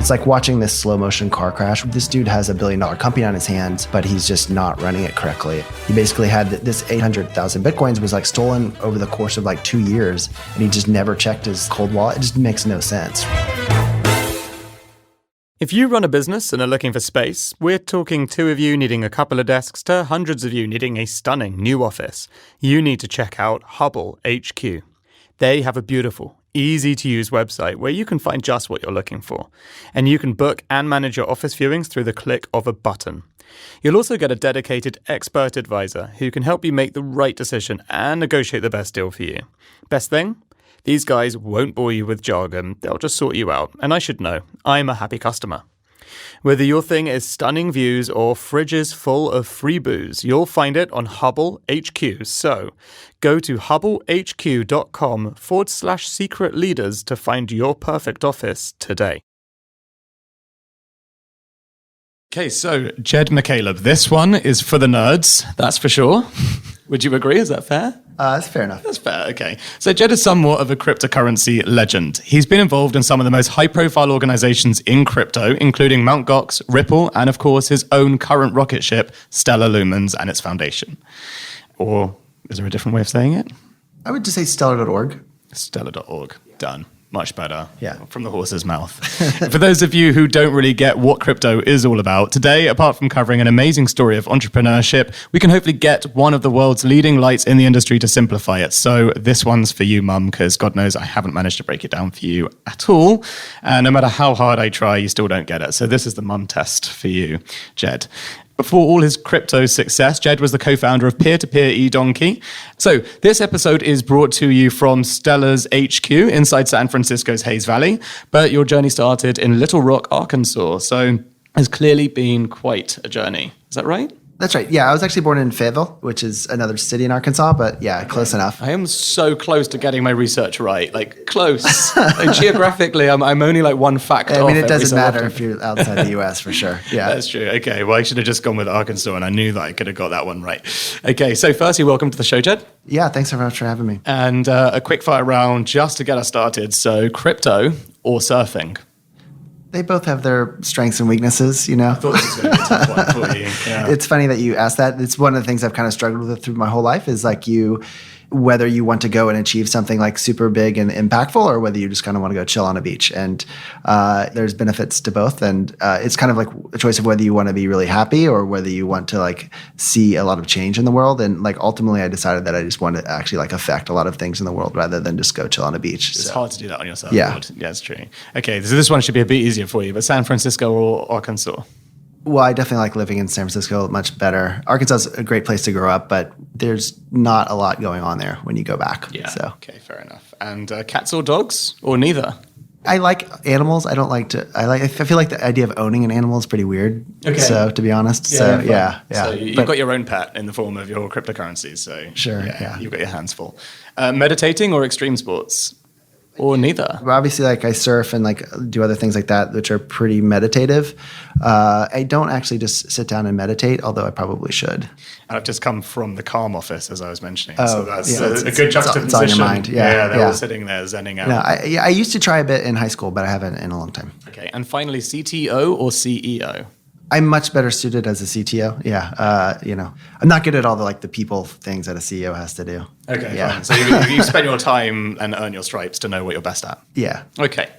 It's like watching this slow motion car crash. This dude has $1 billion company on his hands, but he's just not running it correctly. He basically had this 800,000 Bitcoins was like stolen over the course of like 2 years, and he just never checked his cold wallet. It just makes no sense. If you run a business and are looking for space, we're talking 2 of you needing a couple of desks to hundreds of you needing a stunning new office. You need to check out Hubble HQ. They have a beautiful, easy-to-use website where you can find just what you're looking for. And you can book and manage your office viewings through the click of a button. You'll also get a dedicated expert advisor who can help you make the right decision and negotiate the best deal for you. Best thing? These guys won't bore you with jargon, they'll just sort you out. And I should know, I'm a happy customer. Whether your thing is stunning views or fridges full of free booze, you'll find it on Hubble HQ. So go to hubblehq.com/secret leaders to find your perfect office today. Okay, so Jed McCaleb, this one is for the nerds, that's for sure. Would you agree? Is that fair? That's fair enough. That's fair, okay. So Jed is somewhat of a cryptocurrency legend. He's been involved in some of the most high-profile organizations in crypto, including Mt. Gox, Ripple, and of course his own current rocket ship, Stellar Lumens, and its foundation. Or is there a different way of saying it? I would just say stellar.org. Stellar.org. Done. Much better. Yeah. From the horse's mouth. For those of you who don't really get what crypto is all about, today, apart from covering an amazing story of entrepreneurship, we can hopefully get one of the world's leading lights in the industry to simplify it. So this one's for you, Mum, because God knows I haven't managed to break it down for you at all. And no matter how hard I try, you still don't get it. So this is the Mum test for you, Jed. Before all his crypto success, Jed was the co-founder of peer-to-peer eDonkey. So this episode is brought to you from Stellar's HQ inside San Francisco's Hayes Valley, but your journey started in Little Rock, Arkansas. So it's clearly been quite a journey. Is that right? That's right. Yeah, I was actually born in Fayetteville, which is another city in Arkansas, but yeah, close enough. I am so close to getting my research right, like close. Like, geographically, I'm only like one fact off. I mean, it doesn't matter if you're outside the US for sure. Yeah, that's true. Okay, well, I should have just gone with Arkansas, and I knew that I could have got that one right. Okay, so firstly, welcome to the show, Jed. Yeah, thanks so much for having me. And a quick fire round just to get us started. So crypto or surfing? They both have their strengths and weaknesses, you know. I thought this was going to be a tough one for you. Yeah. It's funny that you asked that. It's one of the things I've kind of struggled with through my whole life is like whether you want to go and achieve something like super big and impactful or whether you just kind of want to go chill on a beach. And there's benefits to both. And it's kind of like a choice of whether you want to be really happy or whether you want to like see a lot of change in the world. And like ultimately I decided that I just want to actually like affect a lot of things in the world rather than just go chill on a beach. It's hard to do that on yourself. Yeah. Yeah, it's true. Okay, so this one should be a bit easier for you, but San Francisco or Arkansas? Well, I definitely like living in San Francisco much better. Arkansas is a great place to grow up, but there's not a lot going on there when you go back. Yeah. So. Okay, fair enough. And cats or dogs or neither? I like animals. I don't like to. I feel like the idea of owning an animal is pretty weird. Okay. So to be honest, yeah. So you've got your own pet in the form of your cryptocurrencies. So sure. Yeah. You've got your hands full. Meditating or extreme sports? Or neither? Well, obviously, like I surf and like do other things like that, which are pretty meditative. I don't actually just sit down and meditate, although I probably should. I've just come from the Calm office, as I was mentioning. Oh, so that's yeah, a good juxtaposition. It's on your mind. Yeah, they're all sitting there zenning out. No, I used to try a bit in high school, but I haven't in a long time. Okay, and finally, CTO or CEO? I'm much better suited as a CTO. Yeah, I'm not good at all the people things that a CEO has to do. Okay, yeah. Fine. So you spend your time and earn your stripes to know what you're best at. Yeah. Okay.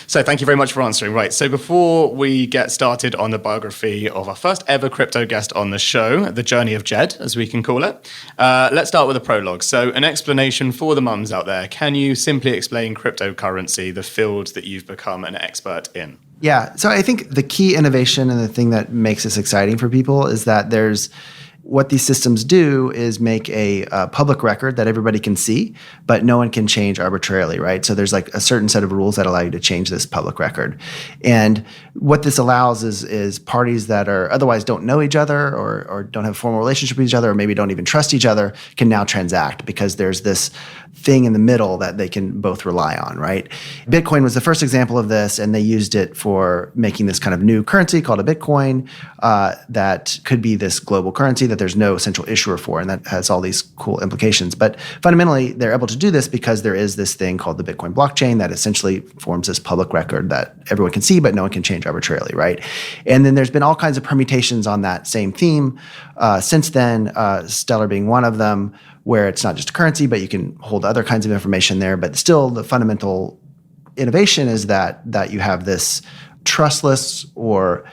So thank you very much for answering. Right. So before we get started on the biography of our first ever crypto guest on the show, the journey of Jed, as we can call it, let's start with a prologue. So an explanation for the mums out there. Can you simply explain cryptocurrency, the field that you've become an expert in? Yeah. So I think the key innovation and the thing that makes this exciting for people is that what these systems do is make a public record that everybody can see, but no one can change arbitrarily, right? So there's like a certain set of rules that allow you to change this public record. And what this allows is parties that are otherwise don't know each other or don't have a formal relationship with each other or maybe don't even trust each other can now transact because there's this thing in the middle that they can both rely on, right? Bitcoin was the first example of this, and they used it for making this kind of new currency called a Bitcoin that could be this global currency that there's no central issuer for, and that has all these cool implications. But fundamentally, they're able to do this because there is this thing called the Bitcoin blockchain that essentially forms this public record that everyone can see, but no one can change arbitrarily, right? And then there's been all kinds of permutations on that same theme since then, Stellar being one of them, where it's not just a currency, but you can hold other kinds of information there. But still, the fundamental innovation is that you have this trustless, or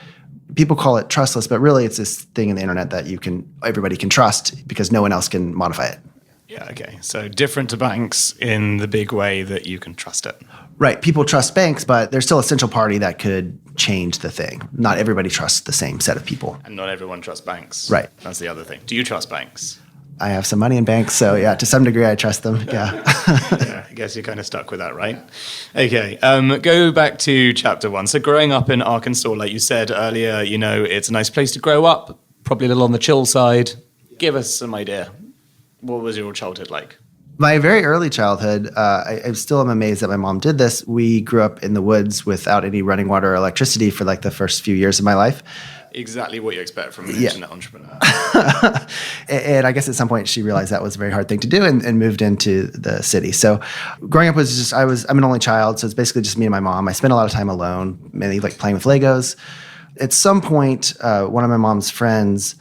people call it trustless, but really it's this thing in the internet that everybody can trust because no one else can modify it. Yeah, okay. So different to banks in the big way that you can trust it. Right. People trust banks, but there's still a central party that could change the thing. Not everybody trusts the same set of people. And not everyone trusts banks. Right. That's the other thing. Do you trust banks? I have some money in banks, so yeah, to some degree I trust them. Yeah. Yeah, I guess you're kind of stuck with that, right? Okay, go back to chapter 1. So growing up in Arkansas, like you said earlier, it's a nice place to grow up, probably a little on the chill side. Give us some idea. What was your childhood like? My very early childhood, I still am amazed that my mom did this. We grew up in the woods without any running water or electricity for like the first few years of my life. Exactly what you expect from an internet entrepreneur. And I guess at some point she realized that was a very hard thing to do and moved into the city. So growing up was just, I'm an only child, so it's basically just me and my mom. I spent a lot of time alone, mainly like playing with Legos. At some point, one of my mom's friends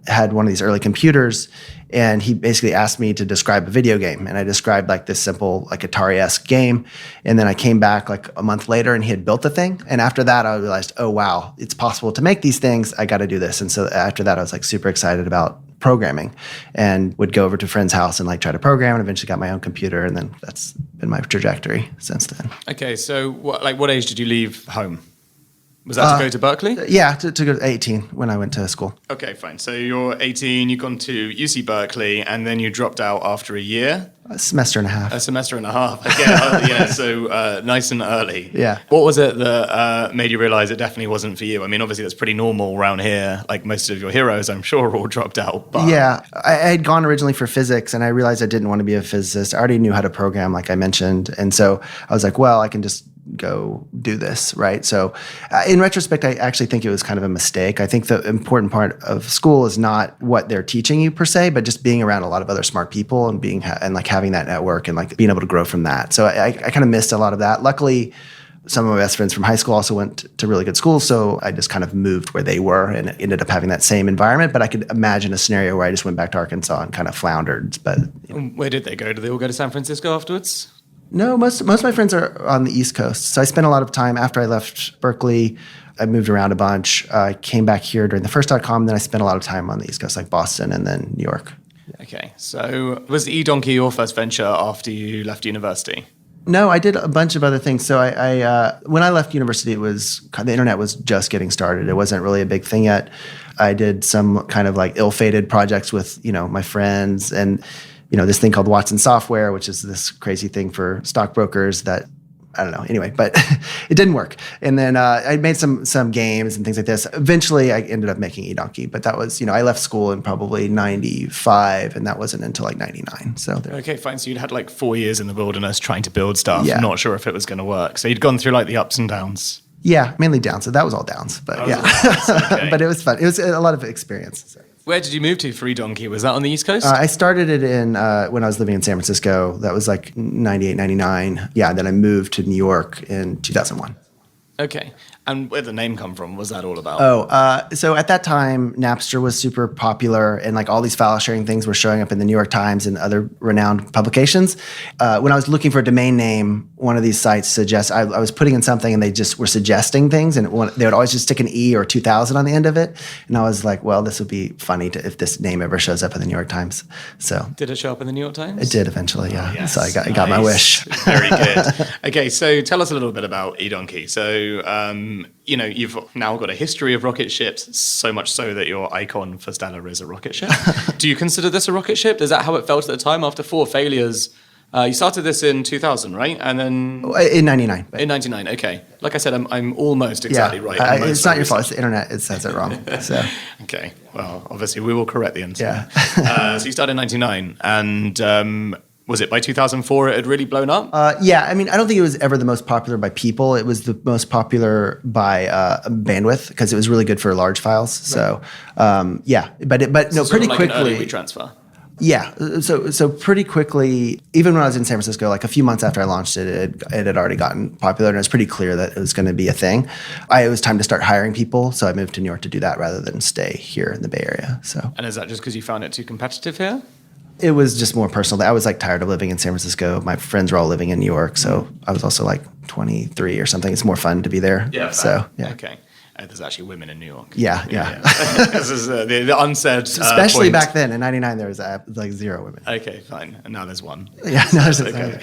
had one of these early computers, and he basically asked me to describe a video game. And I described like this simple, like Atari-esque game. And then I came back like a month later and he had built the thing. And after that, I realized, oh, wow, it's possible to make these things. I got to do this. And so after that, I was like super excited about programming and would go over to a friend's house and like try to program, and eventually got my own computer. And then that's been my trajectory since then. Okay. So what age did you leave home? Was that to go to Berkeley? Yeah, to go to 18 when I went to school. Okay, fine. So you're 18, you've gone to UC Berkeley, and then you dropped out after a year? A semester and a half. A semester and a half. Okay, yeah, so nice and early. Yeah. What was it that made you realize it definitely wasn't for you? I mean, obviously that's pretty normal around here. Like most of your heroes, I'm sure, all dropped out. But yeah, I had gone originally for physics, and I realized I didn't want to be a physicist. I already knew how to program, like I mentioned. And so I was like, well, I can just go do this, right? So in retrospect, I actually think it was kind of a mistake. I think the important part of school is not what they're teaching you per se, but just being around a lot of other smart people and like having that network and like being able to grow from that. So I kind of missed a lot of that. Luckily, some of my best friends from high school also went to really good schools, so I just kind of moved where they were and ended up having that same environment. But I could imagine a scenario where I just went back to Arkansas and kind of floundered. But where did they go? Did they all go to San Francisco afterwards? No, most of my friends are on the East Coast. So I spent a lot of time after I left Berkeley. I moved around a bunch. I came back here during the first .com. Then I spent a lot of time on the East Coast, like Boston and then New York. Okay. So was eDonkey your first venture after you left university? No, I did a bunch of other things. So I when I left university, the internet was just getting started. It wasn't really a big thing yet. I did some kind of like ill-fated projects with, my friends, and this thing called Watson Software, which is this crazy thing for stockbrokers that, I don't know. Anyway, but it didn't work. And then I made some games and things like this. Eventually, I ended up making eDonkey. But that was, I left school in probably 95, and that wasn't until like 99. So okay, fine. So you'd had like 4 years in the wilderness trying to build stuff, yeah. Not sure if it was going to work. So you'd gone through like the ups and downs. Yeah, mainly downs. So that was all downs. But yeah, okay. But it was fun. It was a lot of experience. So. Where did you move to for eDonkey? Was that on the East Coast? I started it when I was living in San Francisco. That was like 98, 99. Yeah, then I moved to New York in 2001. Okay. And where did the name come from? What was that all about? So at that time, Napster was super popular, and like all these file sharing things were showing up in the New York Times and other renowned publications. When I was looking for a domain name, one of these sites I was putting in something, and they just were suggesting things, and they would always just stick an E or 2000 on the end of it. And I was like, well, this would be funny if this name ever shows up in the New York Times. So did it show up in the New York Times? It did eventually, yeah. Oh, yes. So I got my wish. Very good. Okay, so tell us a little bit about eDonkey. So you've now got a history of rocket ships, so much so that your icon for Stellar is a rocket ship. Do you consider this a rocket ship? Is that how it felt at the time after 4 failures? You started this in 2000, right? And then in 99. In 99, okay. Like I said, I'm almost exactly right. It's not your fault. It's the internet. It says it wrong. So. Okay. Well, obviously we will correct the internet. Yeah. So you started in 99, and Was it by 2004 it had really blown up? Yeah, I mean, I don't think it was ever the most popular by people. It was the most popular by bandwidth because it was really good for large files. So, yeah, but no, pretty like quickly. An early WeTransfer. Yeah, so pretty quickly, even when I was in San Francisco, like a few months after I launched it, it had already gotten popular, and it was pretty clear that it was going to be a thing. It was time to start hiring people, so I moved to New York to do that rather than stay here in the Bay Area. So, and is that just because you found it too competitive here? It was just more personal. I was like tired of living in San Francisco. My friends were all living in New York, so I was also like 23 or something. It's more fun to be there. Yeah. So yeah. Okay. There's actually women in New York. Yeah. This is the unsaid especially point. Back then in '99 there was like 0 women. Okay, fine. And now there's 1. Yeah. No, okay.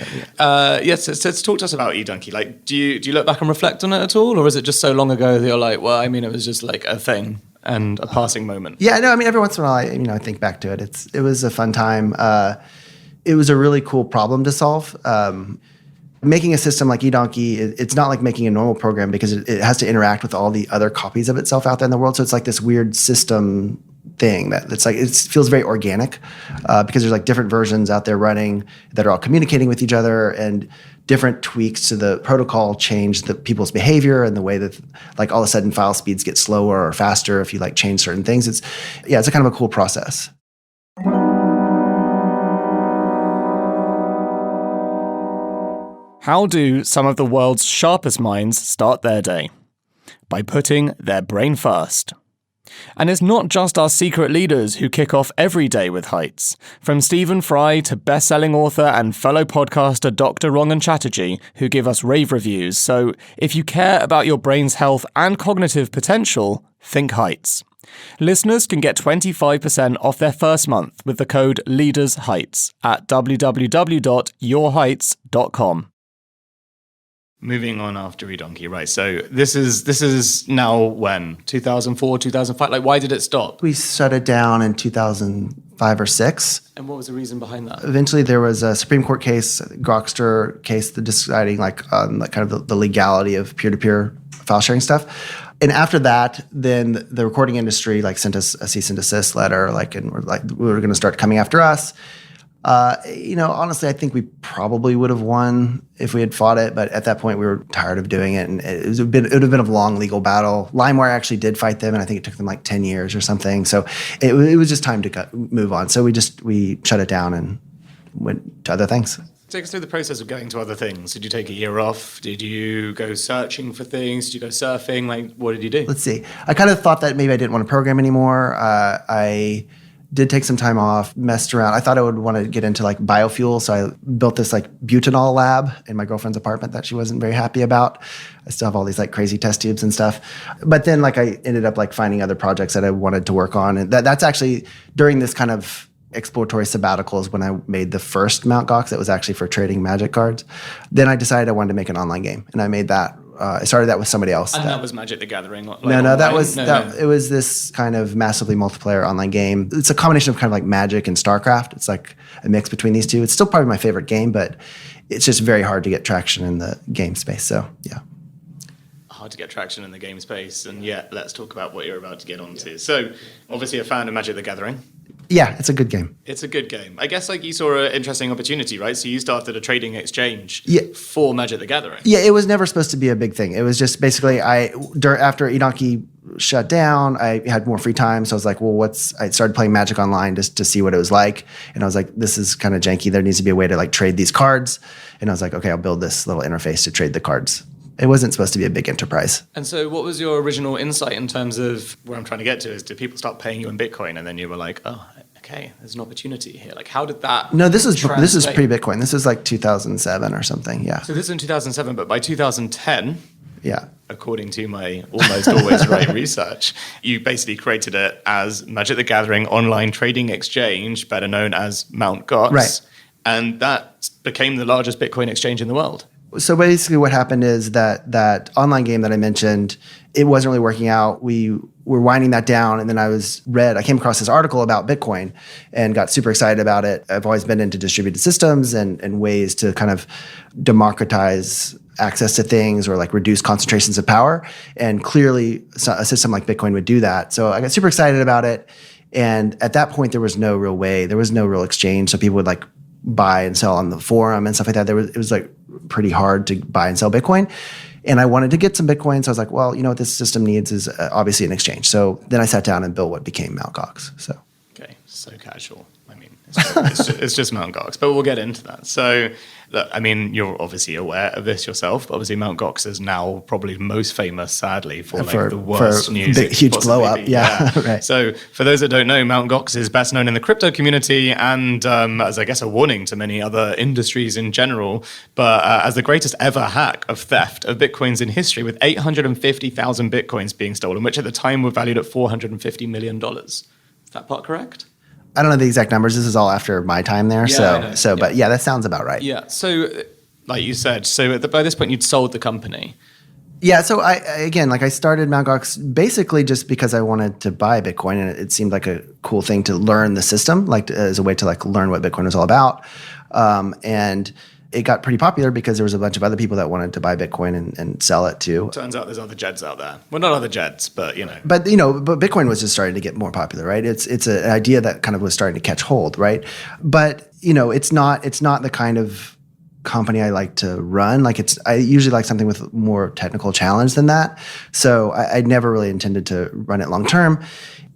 Yes. So talk to us about eDonkey. Like, do you look back and reflect on it at all, or is it just so long ago that you're like, well, I mean, it was just like a thing and a passing moment? Yeah. No, I mean, every once in a while, I think back to it. It was a fun time. It was a really cool problem to solve. Making a system like eDonkey, it's not like making a normal program because it has to interact with all the other copies of itself out there in the world. So it's like this weird system thing it's like it feels very organic because there's like different versions out there running that are all communicating with each other, and different tweaks to the protocol change the people's behavior and the way that like all of a sudden file speeds get slower or faster if you like change certain things. It's a kind of a cool process. How do some of the world's sharpest minds start their day? By putting their brain first. And it's not just our secret leaders who kick off every day with heights. From Stephen Fry to best-selling author and fellow podcaster Dr. Rangan Chatterjee, who give us rave reviews. So if you care about your brain's health and cognitive potential, think heights. Listeners can get 25% off their first month with the code LEADERSHEIGHTS at www.yourheights.com. Moving on after eDonkey, right? So this is now when 2004, 2005. Like, why did it stop? We shut it down in 2005 or 6. And what was the reason behind that? Eventually, there was a Supreme Court case, Grokster case, deciding like kind of the legality of peer-to-peer file sharing stuff. And after that, then the recording industry like sent us a cease and desist letter, like, and we're like, we were going to start coming after us. Honestly, I think we probably would have won if we had fought it, but at that point we were tired of doing it, and it would have been a long legal battle. LimeWire actually did fight them, and I think it took them like 10 years or something. So it was just time to move on. So we shut it down and went to other things. Take us through the process of going to other things. Did you take a year off? Did you go searching for things? Did you go surfing? Like, what did you do? Let's see. I kind of thought that maybe I didn't want to program anymore. I did take some time off, messed around. I thought I would want to get into like biofuel. So I built this like butanol lab in my girlfriend's apartment that she wasn't very happy about. I still have all these like crazy test tubes and stuff. But then like I ended up like finding other projects that I wanted to work on. And that's actually during this kind of exploratory sabbatical is when I made the first Mt. Gox that was actually for trading Magic cards. Then I decided I wanted to make an online game, and I made that. I started that with somebody else. And that was Magic the Gathering? Like It was this kind of massively multiplayer online game. It's a combination of kind of like Magic and StarCraft. It's like a mix between these two. It's still probably my favorite game, but it's just very hard to get traction in the game space. So, yeah. Hard to get traction in the game space, and yet let's talk about what you're about to get onto. So, obviously a fan of Magic the Gathering. Yeah, it's a good game. It's a good game. I guess like you saw an interesting opportunity, right? So you started a trading exchange for Magic the Gathering. Yeah, it was never supposed to be a big thing. It was just basically after eDonkey shut down, I had more free time. So I was like, well, I started playing Magic Online just to see what it was like. And I was like, this is kind of janky. There needs to be a way to like trade these cards. And I was like, okay, I'll build this little interface to trade the cards. It wasn't supposed to be a big enterprise. And so what was your original insight in terms of where I'm trying to get to is, did people start paying you in Bitcoin and then you were like, oh, okay, there's an opportunity here. Like, how did that No, this is pre-Bitcoin. This is like 2007 or something, yeah. So this is in 2007, but by 2010, yeah, according to my almost always right research, you basically created it as Magic the Gathering online trading exchange, better known as Mt. Gox. Right. And that became the largest Bitcoin exchange in the world. So basically what happened is that online game that I mentioned, it wasn't really working out. We were winding that down, and then I came across this article about Bitcoin and got super excited about it. I've always been into distributed systems and ways to kind of democratize access to things or like reduce concentrations of power. And clearly a system like Bitcoin would do that. So I got super excited about it. And at that point, there was no real way. There was no real exchange. So people would like buy and sell on the forum and stuff like that. It was like pretty hard to buy and sell Bitcoin. And I wanted to get some Bitcoin. So I was like, well, what this system needs is obviously an exchange. So then I sat down and built what became Mt. Gox. So. Okay, so casual. I mean, it's just Mt. Gox, but we'll get into that. So, look, I mean, you're obviously aware of this yourself, but obviously Mt. Gox is now probably most famous, sadly, for the worst news. Huge blow up, yeah. Right. So, for those that don't know, Mt. Gox is best known in the crypto community and as, I guess, a warning to many other industries in general, but as the greatest ever hack of theft of Bitcoins in history, with 850,000 Bitcoins being stolen, which at the time were valued at $450 million. Is that part correct? I don't know the exact numbers. This is all after my time there. But yeah, that sounds about right. Yeah. So, like you said, by this point you'd sold the company. Yeah. So I started Mt. Gox basically just because I wanted to buy Bitcoin, and it seemed like a cool thing to learn the system, as a way to learn what Bitcoin was all about. And it got pretty popular because there was a bunch of other people that wanted to buy Bitcoin and sell it too. Turns out there's other Jeds out there. Well, not other Jeds, but But Bitcoin was just starting to get more popular, right? It's an idea that kind of was starting to catch hold, right? But it's not the kind of company I like to run. I usually like something with more technical challenge than that. So I never really intended to run it long term.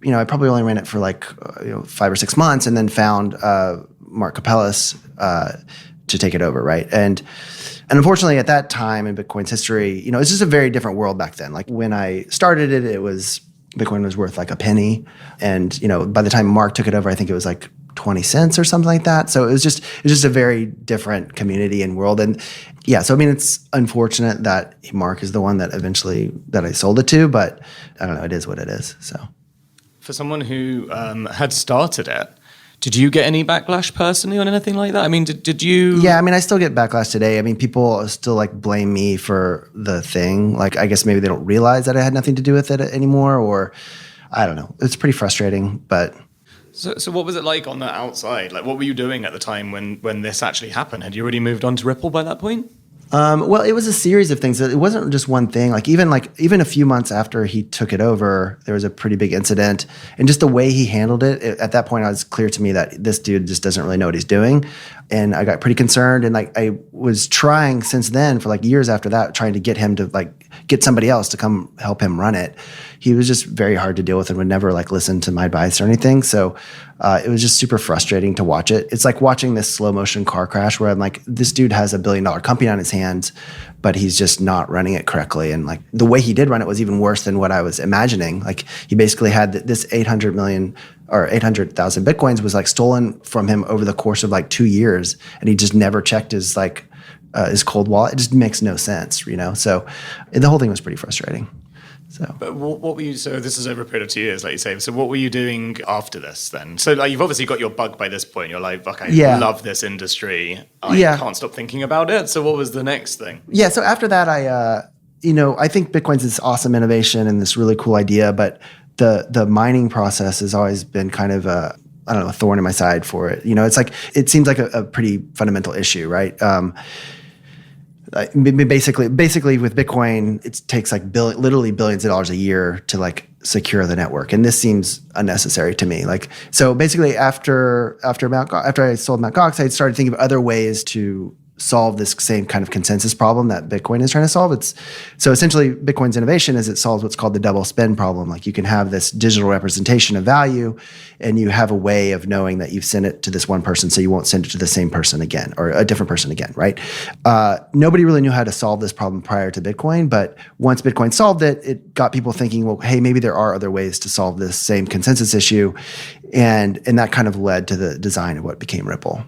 I probably only ran it for 5 or 6 months, and then found Mark Capellas to take it over, right? And unfortunately, at that time in Bitcoin's history, it's just a very different world back then. When I started it, Bitcoin was worth a penny, and by the time Mark took it over, I think it was 20 cents or something like that. So it was just a very different community and world. And yeah, so I mean, it's unfortunate that Mark is the one that I sold it to, but I don't know, it is what it is. So for someone who had started it, did you get any backlash personally on anything like that? I mean, did you? Yeah, I mean, I still get backlash today. I mean, people still blame me for the thing. I guess maybe they don't realize that I had nothing to do with it anymore, or I don't know. It's pretty frustrating, but. So what was it like on the outside? What were you doing at the time when this actually happened? Had you already moved on to Ripple by that point? Well, it was a series of things. It wasn't just one thing. Even a few months after he took it over, there was a pretty big incident, and just the way he handled it. At that point, it was clear to me that this dude just doesn't really know what he's doing, and I got pretty concerned. And I was trying since then for years after that, trying to get him to get somebody else to come help him run it. He was just very hard to deal with and would never listen to my advice or anything. So it was just super frustrating to watch it. It's like watching this slow motion car crash where I'm this dude has $1 billion company on his hands, but he's just not running it correctly. And the way he did run it was even worse than what I was imagining. He basically had this 800 million or 800,000 Bitcoins was stolen from him over the course of 2 years. And he just never checked his cold wallet. It just makes no sense, So the whole thing was pretty frustrating. So, but what were you? So this is over a period of 2 years, like you say. So what were you doing after this then? So you've obviously got your bug by this point. You're I love this industry. I can't stop thinking about it. So what was the next thing? Yeah. So after that, I think Bitcoin's this awesome innovation and this really cool idea, but the mining process has always been kind of a thorn in my side for it. It's it seems like a pretty fundamental issue, right? Basically with Bitcoin, it takes literally billions of dollars a year to secure the network, and this seems unnecessary to me. So basically, after I sold Mt. Gox, I started thinking of other ways to solve this same kind of consensus problem that Bitcoin is trying to solve. So essentially Bitcoin's innovation is it solves what's called the double spend problem. You can have this digital representation of value, and you have a way of knowing that you've sent it to this one person, so you won't send it to the same person again or a different person again, right? Nobody really knew how to solve this problem prior to Bitcoin, but once Bitcoin solved it, it got people thinking, well, hey, maybe there are other ways to solve this same consensus issue, and that kind of led to the design of what became Ripple.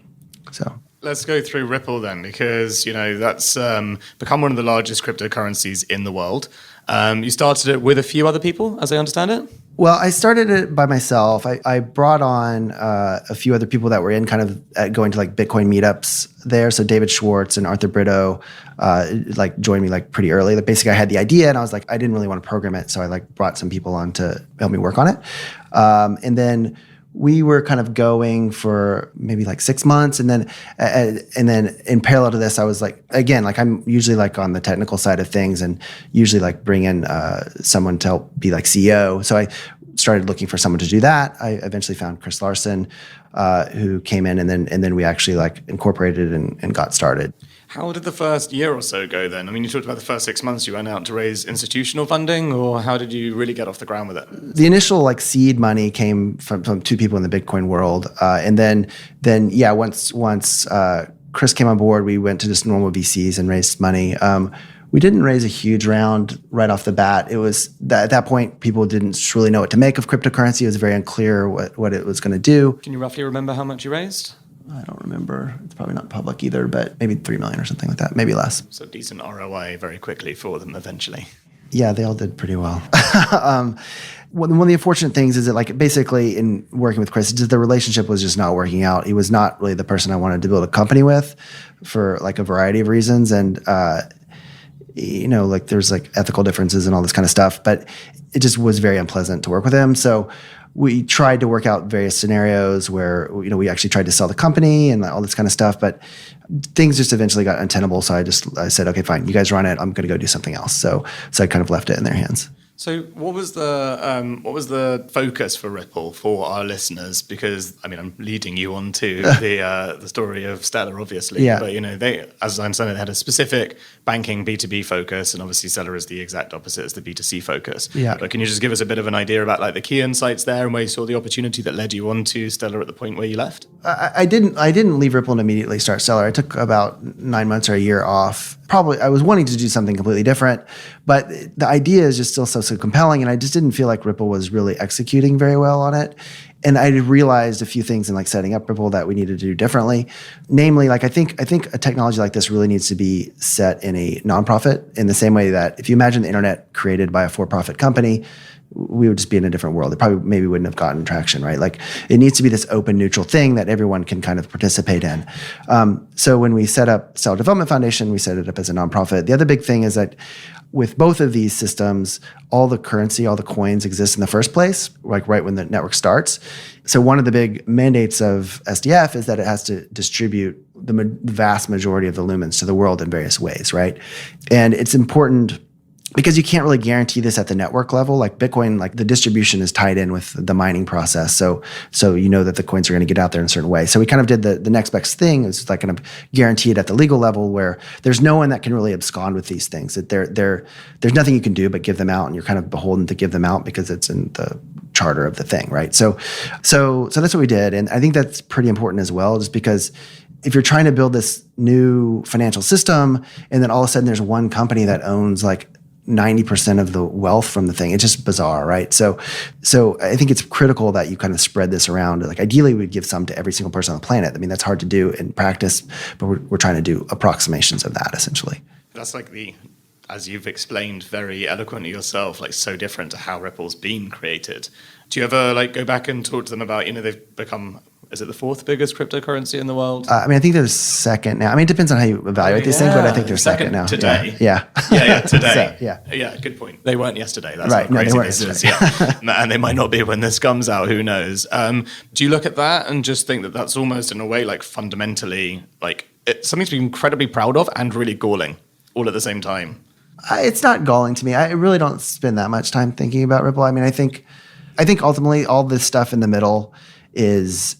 So. Let's go through Ripple then, because that's become one of the largest cryptocurrencies in the world. You started it with a few other people, as I understand it? Well, I started it by myself. I brought on a few other people that were in kind of going to Bitcoin meetups there. So David Schwartz and Arthur Brito joined me pretty early. Basically, I had the idea, and I was I didn't really want to program it, so I brought some people on to help me work on it. And then we were kind of going for maybe 6 months, and then in parallel to this, I was I'm usually on the technical side of things, and usually bring in someone to help be CEO. So I started looking for someone to do that. I eventually found Chris Larson, who came in, and then we actually like incorporated and got started. How did the first year or so go then? I mean, you talked about the first 6 months you went out to raise institutional funding, or how did you really get off the ground with it? The initial like seed money came from two people in the Bitcoin world. And then once Chris came on board, we went to just normal VCs and raised money. We didn't raise a huge round right off the bat. It was at that point, people didn't truly know what to make of cryptocurrency. It was very unclear what it was going to do. Can you roughly remember how much you raised? I don't remember. It's probably not public either, but maybe 3 million or something like that, maybe less. So decent ROI very quickly for them eventually. Yeah, they all did pretty well. One of the unfortunate things is that, like, basically in working with Chris, the relationship was just not working out. He was not really the person I wanted to build a company with for like a variety of reasons. And, like there's like ethical differences and all this kind of stuff, but it just was very unpleasant to work with him. So we tried to work out various scenarios where, we actually tried to sell the company and all this kind of stuff, but things just eventually got untenable. So I said, okay, fine, you guys run it. I'm going to go do something else. So I kind of left it in their hands. So what was the focus for Ripple for our listeners? Because I mean, I'm leading you on to the story of Stellar, obviously. Yeah. But they, as I understand it, they had a specific banking B2B focus, and obviously Stellar is the exact opposite, it's the B2C focus. Yeah. But can you just give us a bit of an idea about like the key insights there and where you saw the opportunity that led you on to Stellar at the point where you left? I didn't leave Ripple and immediately start Stellar. I took about 9 months or a year off. Probably I was wanting to do something completely different, but the idea is just still so compelling, and I just didn't feel like Ripple was really executing very well on it. And I realized a few things in like setting up Ripple that we needed to do differently. Namely, like I think a technology like this really needs to be set in a nonprofit, in the same way that if you imagine the internet created by a for-profit company, we would just be in a different world. It probably maybe wouldn't have gotten traction, right? Like it needs to be this open, neutral thing that everyone can kind of participate in. So when we set up Stellar Development Foundation, we set it up as a nonprofit. The other big thing is that with both of these systems, all the currency, all the coins exist in the first place, like right when the network starts. So one of the big mandates of SDF is that it has to distribute the vast majority of the lumens to the world in various ways, right? And it's important because you can't really guarantee this at the network level. Like Bitcoin, like the distribution is tied in with the mining process. So you know that the coins are going to get out there in a certain way. So we kind of did the next best thing, is like kind of guarantee it at the legal level, where there's no one that can really abscond with these things. That there's nothing you can do but give them out, and you're kind of beholden to give them out because it's in the charter of the thing, right? So that's what we did. And I think that's pretty important as well, just because if you're trying to build this new financial system and then all of a sudden there's one company that owns like 90% of the wealth from the thing, it's just bizarre, right? So I think it's critical that you kind of spread this around. Like ideally, we'd give some to every single person on the planet. I mean, that's hard to do in practice, but we're trying to do approximations of that essentially. That's like as you've explained very eloquently yourself, like so different to how Ripple's been created. Do you ever like go back and talk to them about, they've become, is it the fourth biggest cryptocurrency in the world? I think they're second now. I mean, it depends on how you evaluate these things, but I think they're second now. Today. Yeah. Today. So, yeah, good point. They weren't yesterday. That's right. how crazy No, they weren't this yesterday. is. Yeah. And they might not be when this comes out, who knows? Do you look at that and just think that that's almost in a way like fundamentally like it's something to be incredibly proud of and really galling all at the same time? It's not galling to me. I really don't spend that much time thinking about Ripple. I mean, I think ultimately all this stuff in the middle is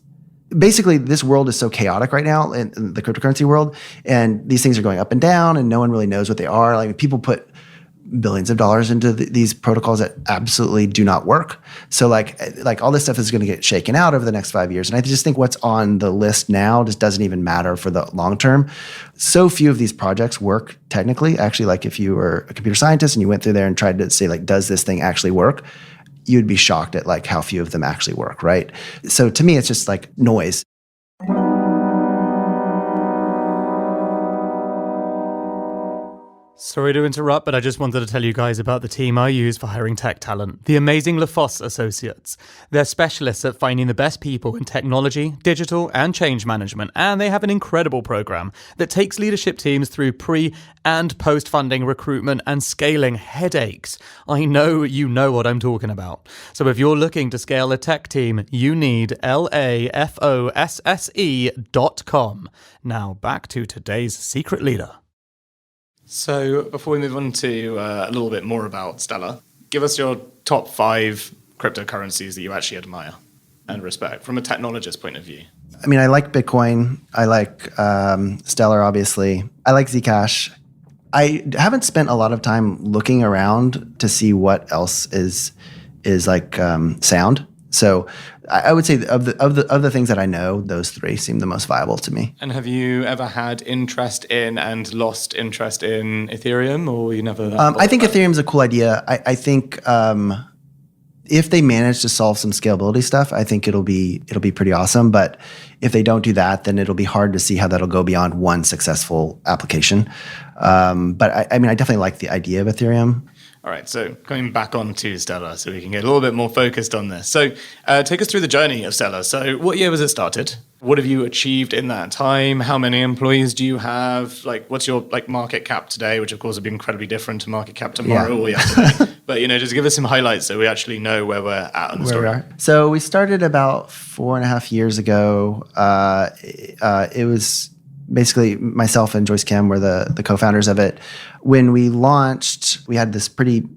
basically, this world is so chaotic right now in the cryptocurrency world, and these things are going up and down and no one really knows what they are. Like people put billions of dollars into these protocols that absolutely do not work. So like all this stuff is going to get shaken out over the next 5 years. And I just think what's on the list now just doesn't even matter for the long term. So few of these projects work technically. Actually, like if you were a computer scientist and you went through there and tried to say like, does this thing actually work? You'd be shocked at like how few of them actually work, right? So to me, it's just like noise. Sorry to interrupt, but I just wanted to tell you guys about the team I use for hiring tech talent, the amazing LaFosse Associates. They're specialists at finding the best people in technology, digital, and change management, and they have an incredible program that takes leadership teams through pre- and post-funding recruitment and scaling headaches. I know you know what I'm talking about. So if you're looking to scale a tech team, you need LAFOSSE.com. Now back to today's secret leader. So before we move on to a little bit more about Stellar, give us your top 5 cryptocurrencies that you actually admire and respect from a technologist point of view? I mean, I like Bitcoin. I like Stellar, obviously. I like Zcash. I haven't spent a lot of time looking around to see what else is like sound. So I would say of the things that I know, those three seem the most viable to me. And have you ever had interest in and lost interest in Ethereum, or you never? I think Ethereum is a cool idea. I think if they manage to solve some scalability stuff, I think it'll be pretty awesome. But if they don't do that, then it'll be hard to see how that'll go beyond one successful application. But I mean, I definitely like the idea of Ethereum. All right, so coming back on to Stellar so we can get a little bit more focused on this. So take us through the journey of Stellar. So what year was it started? What have you achieved in that time? How many employees do you have? Like, what's your market cap today, which of course would be incredibly different to market cap tomorrow or yesterday. But, just give us some highlights so we actually know where we're at on the story. We are. So we started about 4.5 years ago. It was basically myself and Joyce Kim were the co-founders of it. When we launched, we had this pretty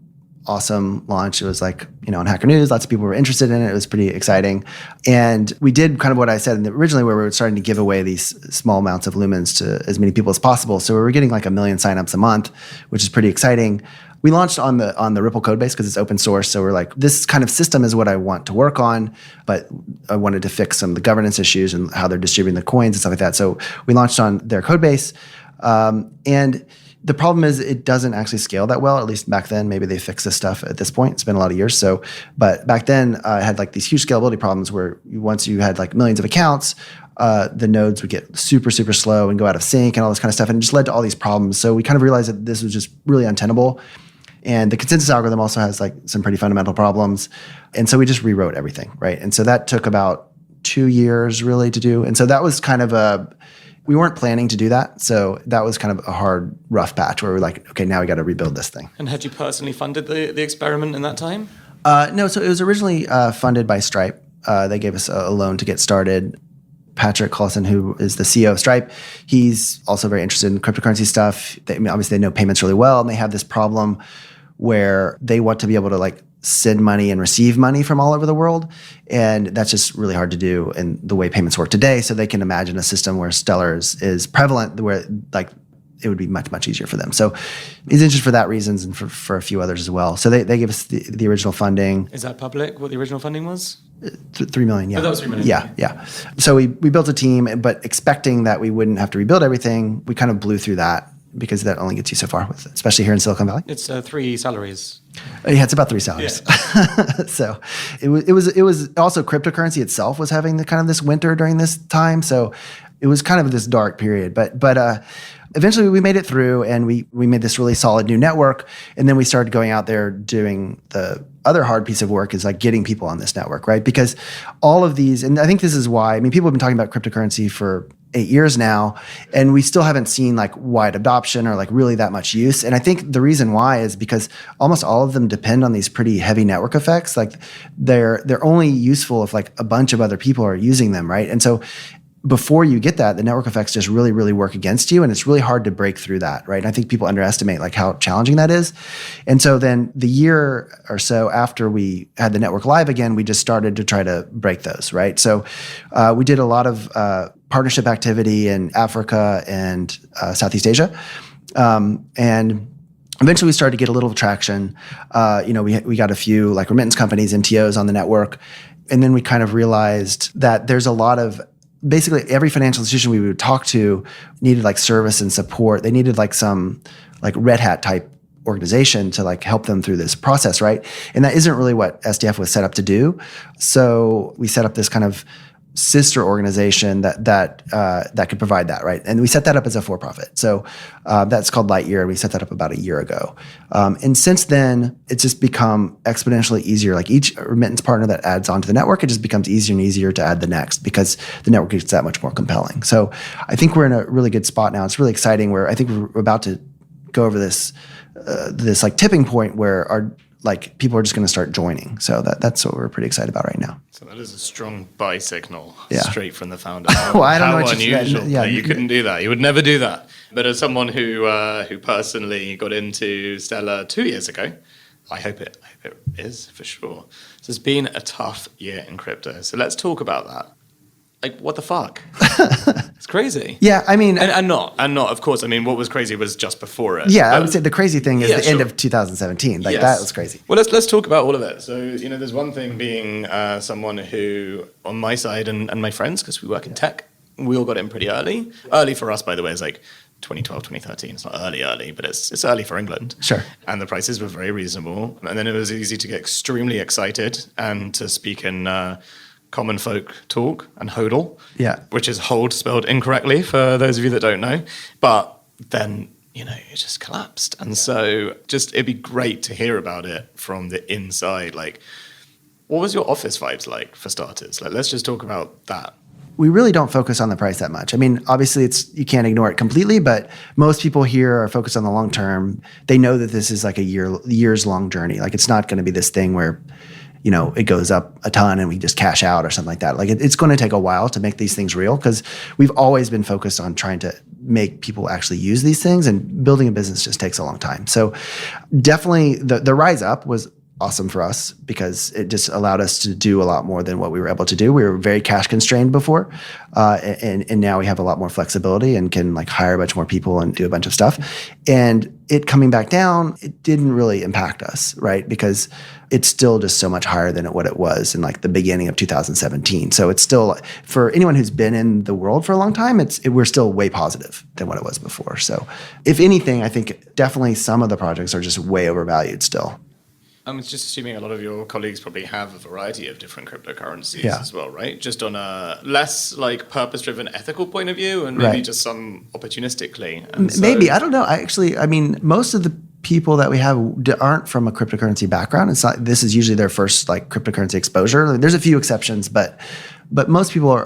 awesome launch. It was like, on Hacker News, lots of people were interested in it. It was pretty exciting. And we did kind of what I said originally, where we were starting to give away these small amounts of lumens to as many people as possible. So we were getting like 1 million signups a month, which is pretty exciting. We launched on the Ripple code base because it's open source. So we're like, this kind of system is what I want to work on, but I wanted to fix some of the governance issues and how they're distributing the coins and stuff like that. So we launched on their code base. And the problem is it doesn't actually scale that well, at least back then. Maybe they fixed this stuff at this point. It's been a lot of years. But back then I had like these huge scalability problems where once you had like millions of accounts, the nodes would get super, super slow and go out of sync and all this kind of stuff. And it just led to all these problems. So we kind of realized that this was just really untenable. And the consensus algorithm also has like some pretty fundamental problems. And so we just rewrote everything, right? And so that took about 2 years really to do. And so that was kind of we weren't planning to do that. So that was kind of a hard, rough patch where we're like, okay, now we got to rebuild this thing. And had you personally funded the experiment in that time? No, so it was originally funded by Stripe. They gave us a loan to get started. Patrick Collison, who is the CEO of Stripe, he's also very interested in cryptocurrency stuff. Obviously, they know payments really well, and they have this problem where they want to be able to like send money and receive money from all over the world. And that's just really hard to do in the way payments work today. So they can imagine a system where Stellar is prevalent, where like it would be much, much easier for them. So he's interested for that reasons and for a few others as well. So they gave us the original funding. Is that public, what the original funding was? 3 million, yeah. Oh, that was 3 million. Yeah. So we built a team, but expecting that we wouldn't have to rebuild everything, we kind of blew through that because that only gets you so far with it, especially here in Silicon Valley. It's 3 salaries. Yeah, it's about 3 salaries. Yeah. So it was also cryptocurrency itself was having the kind of this winter during this time. So it was kind of this dark period, but eventually we made it through and we made this really solid new network. And then we started going out there doing the other hard piece of work is like getting people on this network, right? Because all of these, and I think this is why, people have been talking about cryptocurrency for 8 years now, and we still haven't seen like wide adoption or like really that much use. And I think the reason why is because almost all of them depend on these pretty heavy network effects. Like they're only useful if like a bunch of other people are using them, right? And so before you get that, the network effects just really, really work against you. And it's really hard to break through that, right? And I think people underestimate like how challenging that is. And so then the year or so after we had the network live again, we just started to try to break those, right? So we did a lot of partnership activity in Africa and Southeast Asia. And eventually we started to get a little traction. We got a few like remittance companies, NTOs on the network. And then we kind of realized that there's a lot of basically every financial institution we would talk to needed like service and support. They needed like some like Red Hat type organization to like help them through this process, right? And that isn't really what SDF was set up to do. So we set up this kind of sister organization that could provide that, right? And we set that up as a for-profit. So that's called Lightyear. We set that up about a year ago. And since then, it's just become exponentially easier. Like each remittance partner that adds onto the network, it just becomes easier and easier to add the next because the network gets that much more compelling. So I think we're in a really good spot now. It's really exciting where I think we're about to go over this like tipping point where our like people are just going to start joining. So that's what we're pretty excited about right now. So that is a strong buy signal straight from the founder. Well, I don't know how what unusual. Yeah, you couldn't do that. You would never do that. But as someone who personally got into Stellar 2 years ago, I hope it is, for sure. So it's been a tough year in crypto. So let's talk about that. Like, what the fuck? It's crazy. Yeah, I mean... And not, of course. I mean, what was crazy was just before it. Yeah, I would say the crazy thing is the end of 2017. Like, that was crazy. Well, let's talk about all of it. So, there's one thing being someone who, on my side and my friends, because we work in tech, we all got in pretty early. Early for us, by the way, is like 2012, 2013. It's not early, but it's early for England. Sure. And the prices were very reasonable. And then it was easy to get extremely excited and to speak in... common folk talk and hodl, which is hold spelled incorrectly for those of you that don't know. But then, it just collapsed. And so it'd be great to hear about it from the inside. Like, what was your office vibes like for starters? Like, let's just talk about that. We really don't focus on the price that much. I mean, obviously you can't ignore it completely, but most people here are focused on the long term. They know that this is like a years long journey. Like, it's not going to be this thing where it goes up a ton and we just cash out or something like that. Like, it's going to take a while to make these things real, because we've always been focused on trying to make people actually use these things, and building a business just takes a long time. So definitely the rise up was awesome for us, because it just allowed us to do a lot more than what we were able to do. We were very cash constrained before, and now we have a lot more flexibility and can like hire a bunch more people and do a bunch of stuff. And it coming back down, it didn't really impact us, right? Because it's still just so much higher than what it was in like the beginning of 2017. So it's still, for anyone who's been in the world for a long time, we're still way positive than what it was before. So if anything, I think definitely some of the projects are just way overvalued still. I'm just assuming a lot of your colleagues probably have a variety of different cryptocurrencies as well, right? Just on a less like purpose-driven ethical point of view, and maybe just some opportunistically. Maybe, I don't know. I mean, most of the people that we have aren't from a cryptocurrency background. It's not. This is usually their first like cryptocurrency exposure. There's a few exceptions, but most people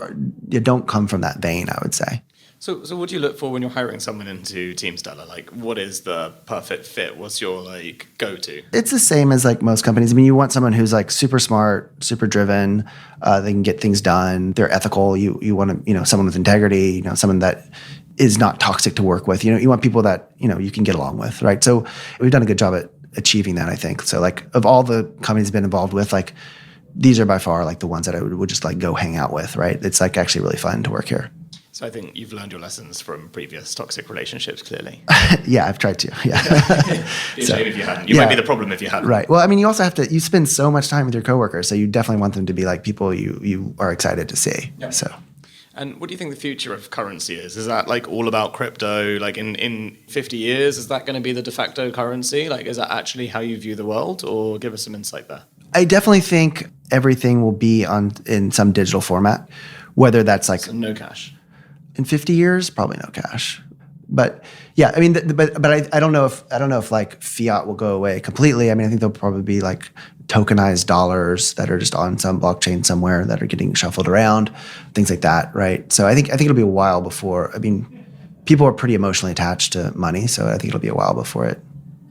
don't come from that vein, I would say. So what do you look for when you're hiring someone into Team Stellar? Like, what is the perfect fit? What's your like go-to? It's the same as like most companies. I mean, you want someone who's like super smart, super driven. They can get things done. They're ethical. You want to, someone with integrity. Someone that is not toxic to work with. You want people that you can get along with, right? So we've done a good job at achieving that, I think. So like, of all the companies I've been involved with, like these are by far like the ones that I would just like go hang out with, right? It's like actually really fun to work here. So I think you've learned your lessons from previous toxic relationships, clearly. Yeah, I've tried to. Yeah. Be a shame if you hadn't. You might be the problem if you hadn't. Right. Well, I mean, you also you spend so much time with your coworkers, so you definitely want them to be like people you are excited to see. Yep. So. And what do you think the future of currency is? Is that like all about crypto? Like in 50 years, is that going to be the de facto currency? Like, is that actually how you view the world? Or give us some insight there. I definitely think everything will be in some digital format, whether that's like... So no cash. In 50 years, probably no cash. But yeah, I mean, but I don't know if like fiat will go away completely. I mean, I think there'll probably be like tokenized dollars that are just on some blockchain somewhere that are getting shuffled around, things like that, right? So I think it'll be a while before. I mean, people are pretty emotionally attached to money, so I think it'll be a while before it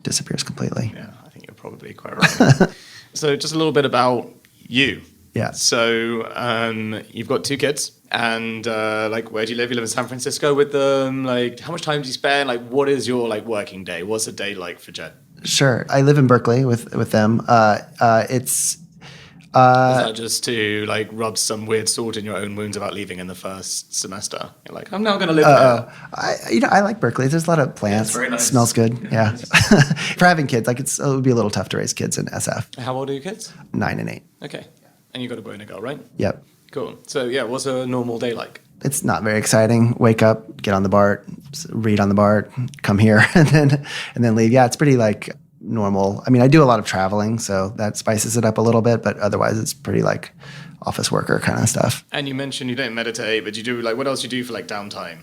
disappears completely. Yeah, I think you're probably quite right. So just a little bit about you. Yeah. So you've got 2 kids, and like, where do you live? You live in San Francisco with them. Like, how much time do you spend? Like, what is your like working day? What's a day like for Jed? Sure, I live in Berkeley with them. It's. Is that just to like rub some weird salt in your own wounds about leaving in the first semester? You're like, I'm now going to live there. I like Berkeley. There's a lot of plants. Yeah, it's very nice. It smells good. Yeah. For having kids, like it would be a little tough to raise kids in SF. How old are your kids? 9 and 8. Okay. And you got a boy and a girl, right? Yep. Cool. So yeah, what's a normal day like? It's not very exciting. Wake up, get on the BART, read on the BART, come here, and then leave. Yeah, it's pretty like normal. I mean, I do a lot of traveling, so that spices it up a little bit, but otherwise it's pretty like office worker kind of stuff. And you mentioned you don't meditate, but you do like, what else do you do for like downtime?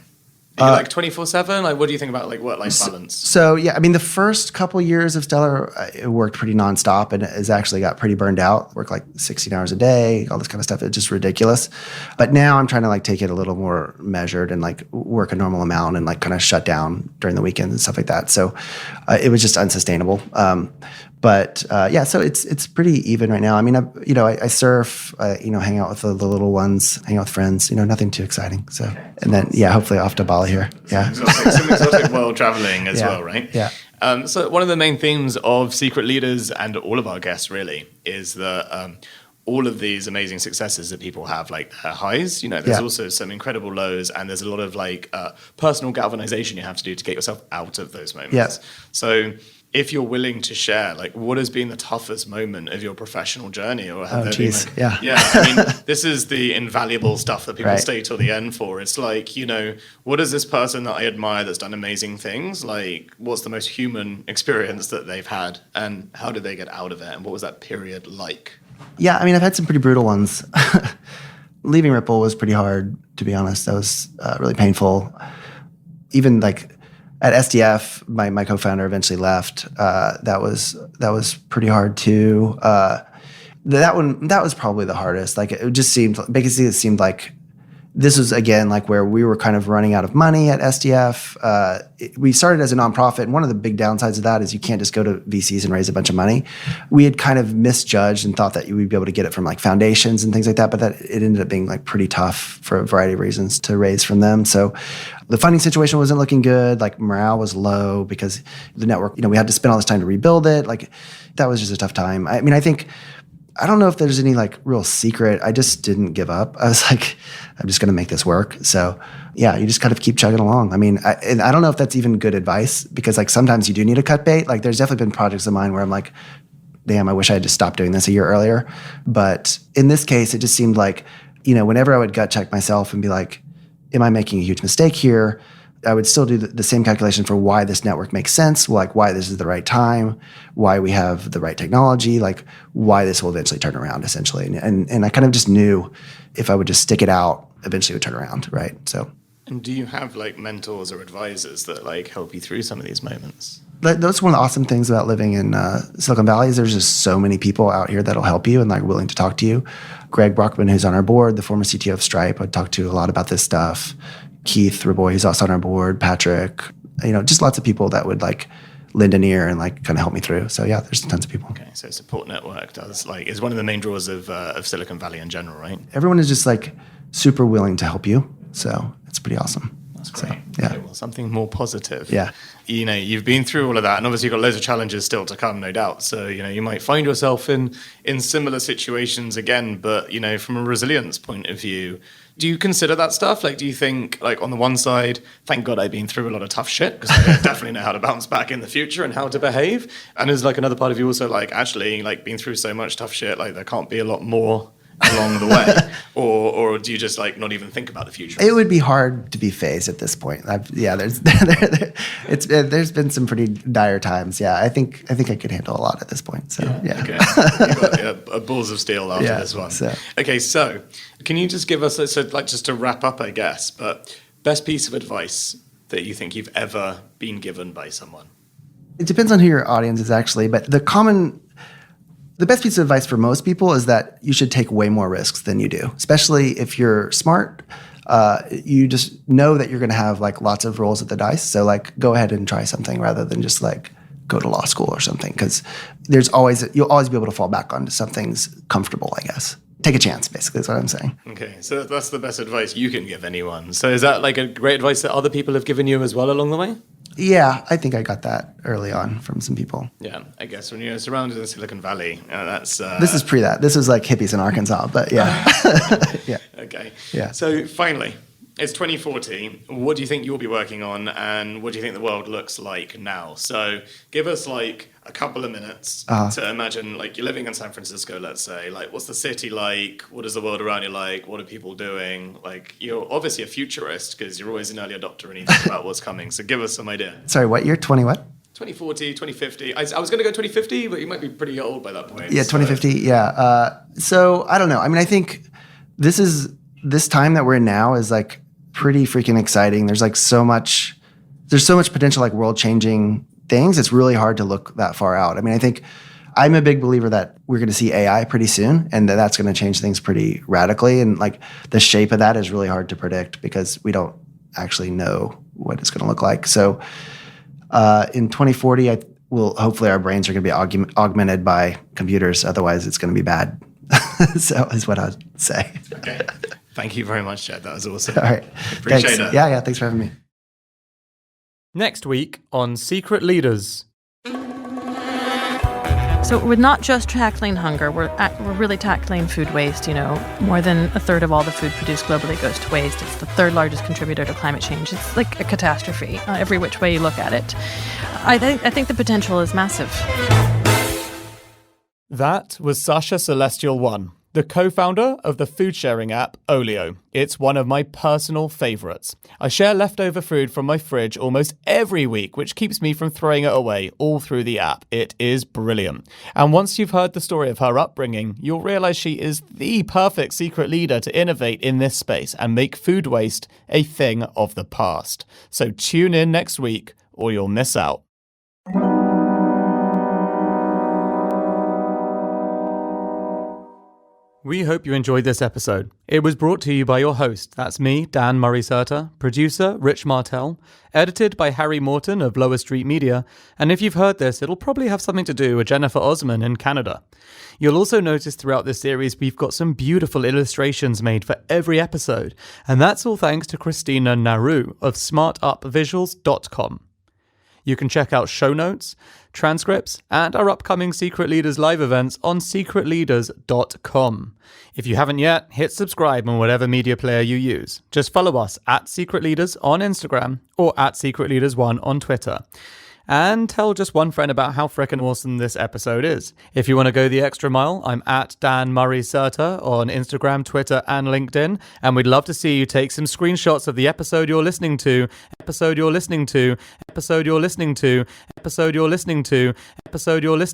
Are you like 24/7? Like, what do you think about like work-life balance? So yeah, I mean, the first couple years of Stellar, it worked pretty nonstop, and it actually got pretty burned out. Worked like 16 hours a day, all this kind of stuff. It's just ridiculous. But now I'm trying to like take it a little more measured and like work a normal amount and like kind of shut down during the weekends and stuff like that. So it was just unsustainable. But yeah, so it's pretty even right now. I mean, I surf, hang out with the little ones, hang out with friends, nothing too exciting. So, and then, yeah, hopefully off to Bali here. Yeah. Some exotic world traveling as well, right? Yeah. So one of the main themes of Secret Leaders and all of our guests really is that all of these amazing successes that people have, like their highs, there's also some incredible lows, and there's a lot of personal galvanization you have to do to get yourself out of those moments. Yes. So if you're willing to share, what has been the toughest moment of your professional journey? Or have there been this is the invaluable stuff that people stay till the end for. It's what is this person that I admire that's done amazing things? What's the most human experience that they've had, and how did they get out of it? And what was that period like? Yeah, I mean, I've had some pretty brutal ones. Leaving Ripple was pretty hard, to be honest. That was really painful. Even at SDF, my co-founder eventually left. That was pretty hard too. That was probably the hardest. It seemed like this was again where we were kind of running out of money at SDF. We started as a nonprofit, and one of the big downsides of that is you can't just go to VCs and raise a bunch of money. We had kind of misjudged and thought that we'd be able to get it from foundations and things like that, but that it ended up being pretty tough for a variety of reasons to raise from them. So the funding situation wasn't looking good. Morale was low because the network, we had to spend all this time to rebuild it. That was just a tough time. I mean, I don't know if there's any real secret. I just didn't give up. I was I'm just going to make this work. So yeah, you just kind of keep chugging along. I mean, I don't know if that's even good advice, because sometimes you do need to cut bait. There's definitely been projects of mine where I'm damn, I wish I had just stopped doing this a year earlier. But in this case, it just seemed whenever I would gut check myself and be am I making a huge mistake here? I would still do the same calculation for why this network makes sense, why this is the right time, why we have the right technology, why this will eventually turn around, essentially. And I kind of just knew if I would just stick it out, eventually it would turn around, right? So. And do you have mentors or advisors that help you through some of these moments? That's one of the awesome things about living in Silicon Valley is there's just so many people out here that'll help you and willing to talk to you. Greg Brockman, who's on our board, the former CTO of Stripe, I talked to a lot about this stuff. Keith Raboy, who's also on our board, Patrick, just lots of people that would lend an ear and kind of help me through. So yeah, there's tons of people. Okay, so support network is one of the main draws of Silicon Valley in general, right? Everyone is just super willing to help you. So it's pretty awesome. That's great. So, yeah. Okay, well, something more positive. Yeah. You've been through all of that, and obviously you've got loads of challenges still to come, no doubt. So, you might find yourself in similar situations again, but, from a resilience point of view, do you consider that stuff? Do you think, on the one side, thank God I've been through a lot of tough shit, because I definitely know how to bounce back in the future and how to behave. And there's another part of you also actually, being through so much tough shit, there can't be a lot more along the way, or do you just not even think about the future? It would be hard to be phased at this point. There's been some pretty dire times. Yeah, I think I could handle a lot at this point. So yeah. Okay. You've got balls of steel after this one. Okay, so can you just give us just to wrap up, I guess, but best piece of advice that you think you've ever been given by someone? It depends on who your audience is actually, but the best piece of advice for most people is that you should take way more risks than you do, especially if you're smart. You just know that you're going to have lots of rolls at the dice. So go ahead and try something rather than just go to law school or something, because you'll always be able to fall back onto something's comfortable, I guess. Take a chance, basically, is what I'm saying. Okay, so that's the best advice you can give anyone. So is that a great advice that other people have given you as well along the way? Yeah, I think I got that early on from some people. Yeah, I guess when you're surrounded in Silicon Valley, that's... This is pre that. This was hippies in Arkansas, but yeah. Yeah. Okay. Yeah. So finally, it's 2040. What do you think you'll be working on, and what do you think the world looks like now? So give us a couple of minutes to imagine you're living in San Francisco, let's say. What's the city like? What is the world around you like? What are people doing? You're obviously a futurist because you're always an early adopter and you think about what's coming. So give us some idea. Sorry, what year? 20 what? 2040, 2050. I was going to go 2050, but you might be pretty old by that point. Yeah, 2050, yeah. So I don't know. I mean, I think this time that we're in now is pretty freaking exciting. There's so much potential world-changing things. It's really hard to look that far out. I mean, I think I'm a big believer that we're going to see AI pretty soon, and that's going to change things pretty radically. And the shape of that is really hard to predict because we don't actually know what it's going to look like. So in 2040, hopefully our brains are going to be augmented by computers. Otherwise, it's going to be bad. So is what I'd say. Okay. Thank you very much, Jed. That was awesome. All right. Appreciate it. Yeah. Thanks for having me. Next week on Secret Leaders. So we're not just tackling hunger, we're really tackling food waste. More than a third of all the food produced globally goes to waste. It's the third largest contributor to climate change. It's like a catastrophe, every which way you look at it. I think the potential is massive. That was Sasha Celestial One, the co-founder of the food-sharing app Olio. It's one of my personal favourites. I share leftover food from my fridge almost every week, which keeps me from throwing it away all through the app. It is brilliant. And once you've heard the story of her upbringing, you'll realise she is the perfect secret leader to innovate in this space and make food waste a thing of the past. So tune in next week or you'll miss out. We hope you enjoyed this episode. It was brought to you by your host, that's me, Dan Murray-Serter, producer Rich Martell, edited by Harry Morton of Lower Street Media, and if you've heard this, it'll probably have something to do with Jennifer Osman in Canada. You'll also notice throughout this series we've got some beautiful illustrations made for every episode, and that's all thanks to Christina Naru of smartupvisuals.com. You can check out show notes, transcripts, and our upcoming Secret Leaders live events on secretleaders.com. If you haven't yet, hit subscribe on whatever media player you use. Just follow us at Secret Leaders on Instagram or at Secret Leaders 1 on Twitter. And tell just one friend about how frickin' awesome this episode is. If you want to go the extra mile, I'm at Dan Murray-Serter on Instagram, Twitter, and LinkedIn. And we'd love to see you take some screenshots of the episode you're listening to, episode you're listening to, episode you're listening to, episode you're listening to, episode you're listening